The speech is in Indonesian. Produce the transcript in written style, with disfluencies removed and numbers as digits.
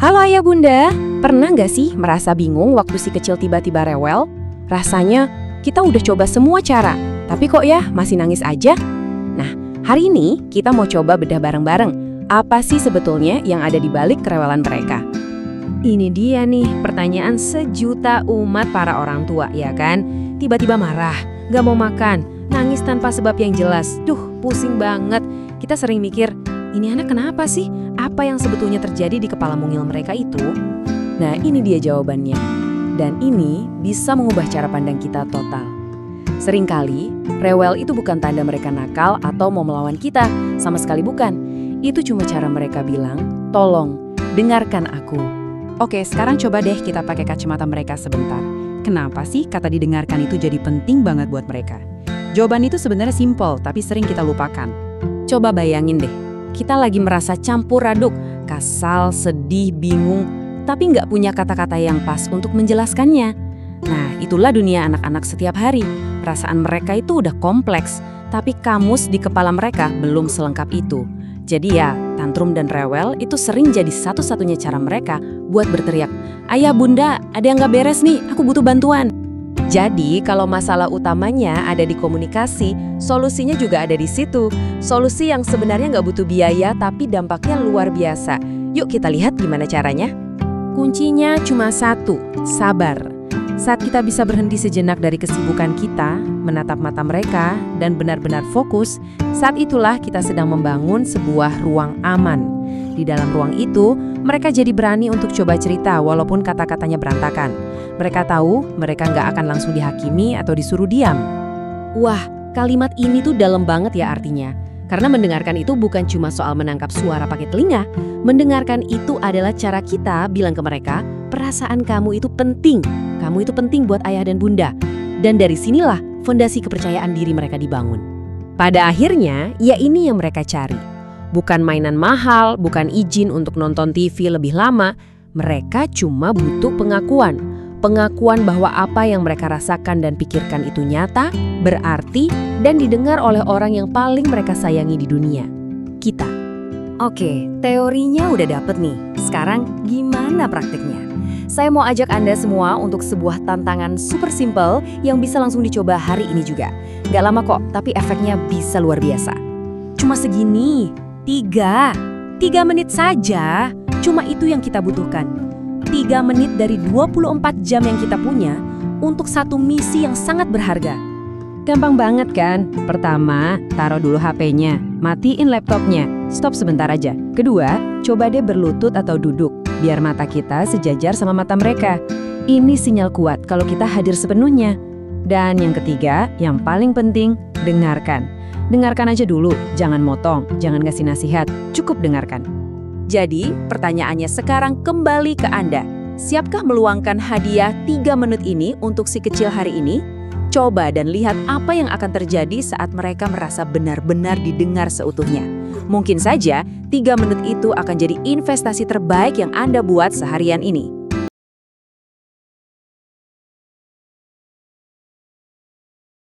Halo ayah bunda, pernah nggak sih merasa bingung waktu si kecil tiba-tiba rewel? Rasanya kita udah coba semua cara, tapi kok ya masih nangis aja? Nah, hari ini kita mau coba bedah bareng-bareng. Apa sih sebetulnya yang ada di balik kerewelan mereka? Ini dia nih pertanyaan sejuta umat para orang tua, ya kan? Tiba-tiba marah, nggak mau makan, nangis tanpa sebab yang jelas. Duh, pusing banget. Kita sering mikir, ini anak kenapa sih? Apa yang sebetulnya terjadi di kepala mungil mereka itu? Nah, ini dia jawabannya. Dan ini bisa mengubah cara pandang kita total. Seringkali, rewel itu bukan tanda mereka nakal atau mau melawan kita. Sama sekali bukan. Itu cuma cara mereka bilang, tolong, dengarkan aku. Oke, sekarang coba deh kita pakai kacamata mereka sebentar. Kenapa sih kata didengarkan itu jadi penting banget buat mereka? Jawaban itu sebenarnya simpel, tapi sering kita lupakan. Coba bayangin deh. Kita lagi merasa campur aduk, kasal, sedih, bingung, tapi nggak punya kata-kata yang pas untuk menjelaskannya. Nah, itulah dunia anak-anak setiap hari. Perasaan mereka itu udah kompleks, tapi kamus di kepala mereka belum selengkap itu. Jadi ya, tantrum dan rewel itu sering jadi satu-satunya cara mereka buat berteriak, "Ayah bunda, ada yang nggak beres nih, aku butuh bantuan." Jadi, kalau masalah utamanya ada di komunikasi, solusinya juga ada di situ. Solusi yang sebenarnya nggak butuh biaya, tapi dampaknya luar biasa. Yuk kita lihat gimana caranya. Kuncinya cuma satu, sabar. Saat kita bisa berhenti sejenak dari kesibukan kita, menatap mata mereka, dan benar-benar fokus, saat itulah kita sedang membangun sebuah ruang aman. Di dalam ruang itu, mereka jadi berani untuk coba cerita walaupun kata-katanya berantakan. Mereka tahu mereka nggak akan langsung dihakimi atau disuruh diam. Wah, kalimat ini tuh dalam banget ya artinya. Karena mendengarkan itu bukan cuma soal menangkap suara pakai telinga. Mendengarkan itu adalah cara kita bilang ke mereka, perasaan kamu itu penting. Kamu itu penting buat ayah dan bunda. Dan dari sinilah fondasi kepercayaan diri mereka dibangun. Pada akhirnya, ya ini yang mereka cari. Bukan mainan mahal, bukan izin untuk nonton TV lebih lama. Mereka cuma butuh pengakuan. Pengakuan bahwa apa yang mereka rasakan dan pikirkan itu nyata, berarti, dan didengar oleh orang yang paling mereka sayangi di dunia, kita. Oke, teorinya udah dapet nih. Sekarang gimana praktiknya? Saya mau ajak Anda semua untuk sebuah tantangan super simple yang bisa langsung dicoba hari ini juga. Gak lama kok, tapi efeknya bisa luar biasa. Cuma segini, 3 menit saja. Cuma itu yang kita butuhkan. 3 menit dari 24 jam yang kita punya untuk satu misi yang sangat berharga. Gampang banget kan? Pertama, taruh dulu HP-nya, matiin laptopnya, stop sebentar aja. Kedua, coba deh berlutut atau duduk, biar mata kita sejajar sama mata mereka. Ini sinyal kuat kalau kita hadir sepenuhnya. Dan yang ketiga, yang paling penting, dengarkan. Dengarkan aja dulu, jangan motong, jangan ngasih nasihat, cukup dengarkan. Jadi, pertanyaannya sekarang kembali ke Anda. Siapkah meluangkan hadiah 3 menit ini untuk si kecil hari ini? Coba dan lihat apa yang akan terjadi saat mereka merasa benar-benar didengar seutuhnya. Mungkin saja 3 menit itu akan jadi investasi terbaik yang Anda buat seharian ini.